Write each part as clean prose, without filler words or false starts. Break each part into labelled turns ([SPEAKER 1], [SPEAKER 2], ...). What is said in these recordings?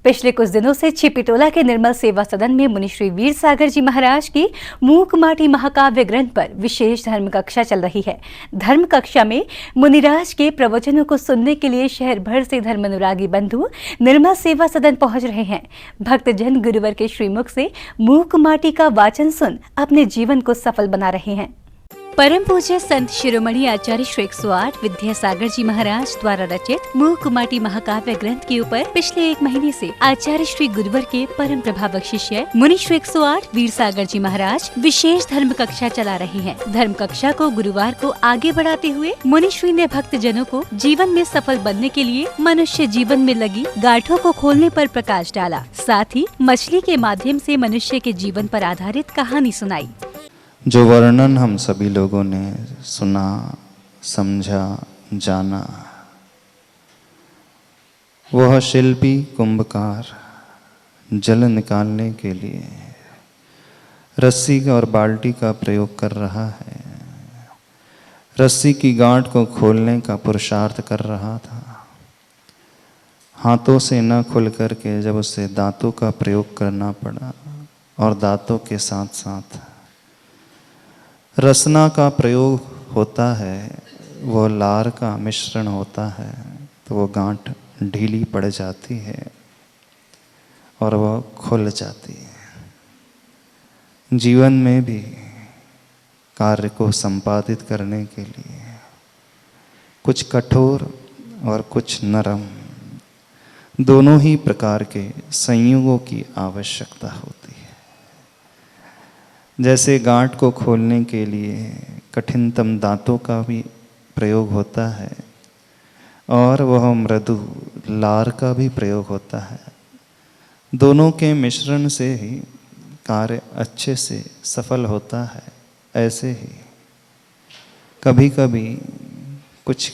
[SPEAKER 1] पिछले कुछ दिनों से छिपीटोला के निर्मल सेवा सदन में मुनि श्री वीर सागर जी महाराज की मूक माटी महाकाव्य ग्रंथ पर विशेष धर्म कक्षा चल रही है। धर्म कक्षा में मुनिराज के प्रवचनों को सुनने के लिए शहर भर से धर्म अनुरागी बंधु निर्मल सेवा सदन पहुंच रहे हैं। भक्तजन गुरुवर के श्रीमुख से मूक माटी का वाचन सुन अपने जीवन को सफल बना रहे हैं। परम पूज्य संत शिरोमणि आचार्य श्री 108 विद्यासागर जी महाराज द्वारा रचित मूक माटी महाकाव्य ग्रंथ के ऊपर पिछले 1 महीने से आचार्य श्री गुरुवर के परम प्रभावक शिष्य मुनि श्री 108 वीर सागर जी महाराज विशेष धर्म कक्षा चला रहे हैं। धर्म कक्षा को गुरुवार को आगे बढ़ाते हुए मुनि श्री ने भक्त जनों को जीवन में सफल बनने के लिए मनुष्य जीवन में लगी गांठों को खोलने पर प्रकाश डाला। साथ ही मछली के माध्यम से मनुष्य के जीवन पर आधारित कहानी सुनाई।
[SPEAKER 2] जो वर्णन हम सभी लोगों ने सुना, समझा, जाना, वह शिल्पी कुंभकार जल निकालने के लिए रस्सी और बाल्टी का प्रयोग कर रहा है। रस्सी की गांठ को खोलने का पुरुषार्थ कर रहा था। हाथों से न खुल करके जब उसे दांतों का प्रयोग करना पड़ा और दांतों के साथ साथ रसना का प्रयोग होता है, वो लार का मिश्रण होता है, तो वो गांठ ढीली पड़ जाती है और वह खुल जाती है। जीवन में भी कार्य को संपादित करने के लिए कुछ कठोर और कुछ नरम दोनों ही प्रकार के संयोगों की आवश्यकता होती है। जैसे गांठ को खोलने के लिए कठिनतम दांतों का भी प्रयोग होता है और वह मृदु लार का भी प्रयोग होता है। दोनों के मिश्रण से ही कार्य अच्छे से सफल होता है। ऐसे ही कभी कभी कुछ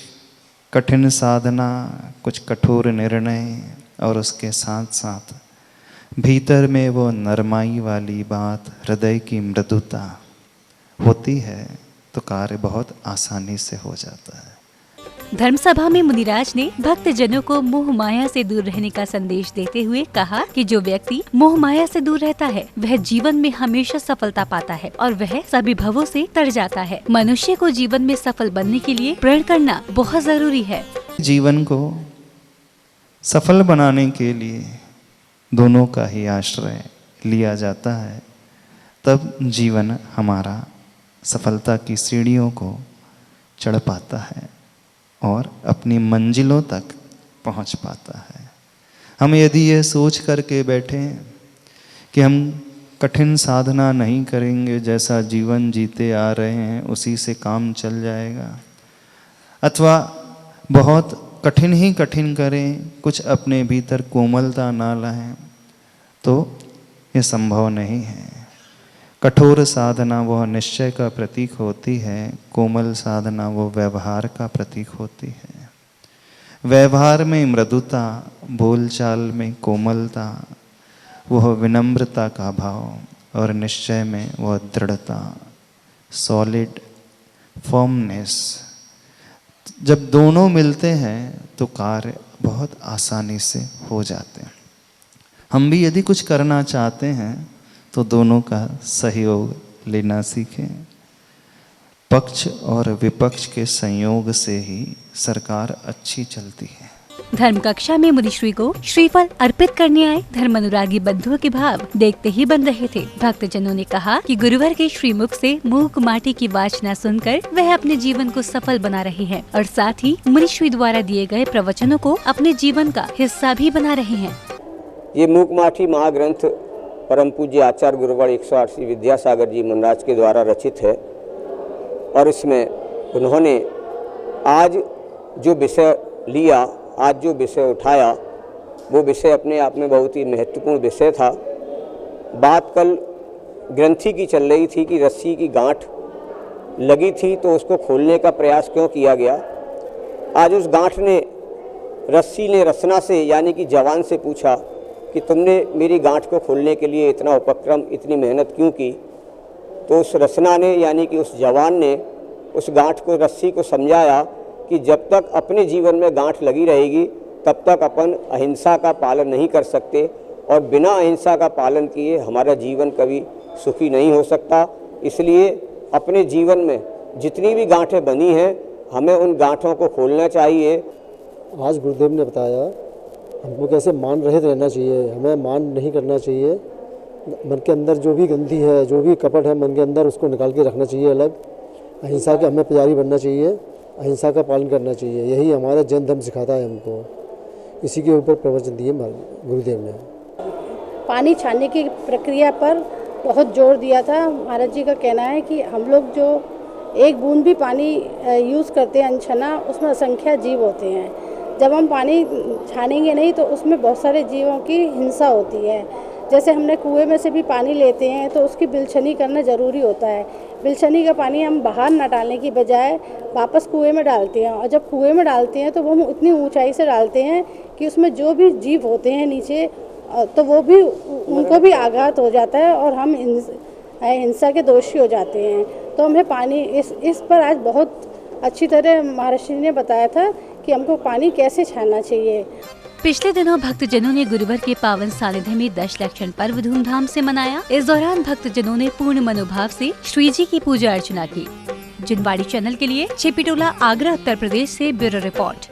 [SPEAKER 2] कठिन साधना, कुछ कठोर निर्णय और उसके साथ साथ भीतर में वो नरमाई वाली बात, हृदय की मृदुता होती है तो कार्य बहुत आसानी से हो जाता है।
[SPEAKER 1] धर्मसभा में मुनिराज ने भक्त जनों को मोह माया से दूर रहने का संदेश देते हुए कहा कि जो व्यक्ति मोह माया से दूर रहता है वह जीवन में हमेशा सफलता पाता है और वह सभी भवों से तर जाता है। मनुष्य को जीवन में सफल बनने के लिए प्रण करना बहुत जरूरी है।
[SPEAKER 2] जीवन को सफल बनाने के लिए दोनों का ही आश्रय लिया जाता है, तब जीवन हमारा सफलता की सीढ़ियों को चढ़ पाता है और अपनी मंजिलों तक पहुंच पाता है। हम यदि ये सोच करके बैठे कि हम कठिन साधना नहीं करेंगे, जैसा जीवन जीते आ रहे हैं उसी से काम चल जाएगा, अथवा बहुत कठिन ही कठिन करें, कुछ अपने भीतर कोमलता ना लाएं, तो ये संभव नहीं है। कठोर साधना वह निश्चय का प्रतीक होती है, कोमल साधना वो व्यवहार का प्रतीक होती है। व्यवहार में मृदुता, बोलचाल में कोमलता, वह विनम्रता का भाव, और निश्चय में वह दृढ़ता, सॉलिड फर्मनेस। जब दोनों मिलते हैं तो कार्य बहुत आसानी से हो जाते हैं। हम भी यदि कुछ करना चाहते हैं तो दोनों का सहयोग लेना सीखें। पक्ष और विपक्ष के संयोग से ही सरकार अच्छी चलती है।
[SPEAKER 1] धर्म कक्षा में मुनिश्री को श्रीफल अर्पित करने आए धर्म अनुरागी बंधुओं के भाव देखते ही बन रहे थे। भक्तजनों ने कहा कि गुरुवर के श्रीमुख से मूक माटी की वाचना सुनकर वह अपने जीवन को सफल बना रहे हैं और साथ ही मुनिश्री द्वारा दिए गए प्रवचनों को अपने जीवन का हिस्सा भी बना रहे हैं।
[SPEAKER 3] ये मूक माटी महाग्रंथ परम पूज्य आचार्य गुरुवर 108 श्री विद्यासागर जी महाराज के द्वारा रचित है और इसमें उन्होंने आज जो विषय लिया, आज जो विषय उठाया, वो विषय अपने आप में बहुत ही महत्वपूर्ण विषय था। बात कल ग्रंथि की चल रही थी कि रस्सी की गांठ लगी थी तो उसको खोलने का प्रयास क्यों किया गया। आज उस गांठ ने, रस्सी ने रसना से यानी कि जवान से पूछा कि तुमने मेरी गांठ को खोलने के लिए इतना उपक्रम, इतनी मेहनत क्यों की। तो उस रसना ने यानी कि उस जवान ने उस गांठ को, रस्सी को समझाया कि जब तक अपने जीवन में गांठ लगी रहेगी तब तक अपन अहिंसा का पालन नहीं कर सकते, और बिना अहिंसा का पालन किए हमारा जीवन कभी सुखी नहीं हो सकता। इसलिए अपने जीवन में जितनी भी गांठें बनी हैं, हमें उन गांठों को खोलना चाहिए।
[SPEAKER 4] आज गुरुदेव ने बताया हमको कैसे मान रहित रहना चाहिए, हमें मान नहीं करना चाहिए। मन के अंदर जो भी गंदी है, जो भी कपट है मन के अंदर, उसको निकाल के रखना चाहिए अलग। अहिंसा के हमें पुजारी बनना चाहिए, अहिंसा का पालन करना चाहिए। यही हमारा जैन धर्म सिखाता है हमको। इसी के ऊपर प्रवचन दिए गुरुदेव ने।
[SPEAKER 5] पानी छानने की प्रक्रिया पर बहुत जोर दिया था। महाराज जी का कहना है कि हम लोग जो एक बूंद भी पानी यूज़ करते हैं अनछना, उसमें असंख्य जीव होते हैं। जब हम पानी छानेंगे नहीं तो उसमें बहुत सारे जीवों की हिंसा होती है। जैसे हमने कुएं में से भी पानी लेते हैं तो उसकी बिलछनी करना ज़रूरी होता है। बिलछनी का पानी हम बाहर न डालने की बजाय वापस कुएं में डालते हैं, और जब कुएं में डालते हैं तो वो हम उतनी ऊंचाई से डालते हैं कि उसमें जो भी जीव होते हैं नीचे, तो वो भी उनको भी आघात हो जाता है और हम हिंसा के दोषी हो जाते हैं। तो हमें पानी इस पर आज बहुत अच्छी तरह महर्षि ने बताया था कि हमको पानी कैसे छानना चाहिए।
[SPEAKER 1] पिछले दिनों भक्तजनों ने गुरुवार के पावन सानिध्य में दशलक्षण पर्व धूमधाम से मनाया। इस दौरान भक्तजनों ने पूर्ण मनोभाव से श्री जी की पूजा अर्चना की। जिनवाड़ी चैनल के लिए छिपिटोला, आगरा, उत्तर प्रदेश से ब्यूरो रिपोर्ट।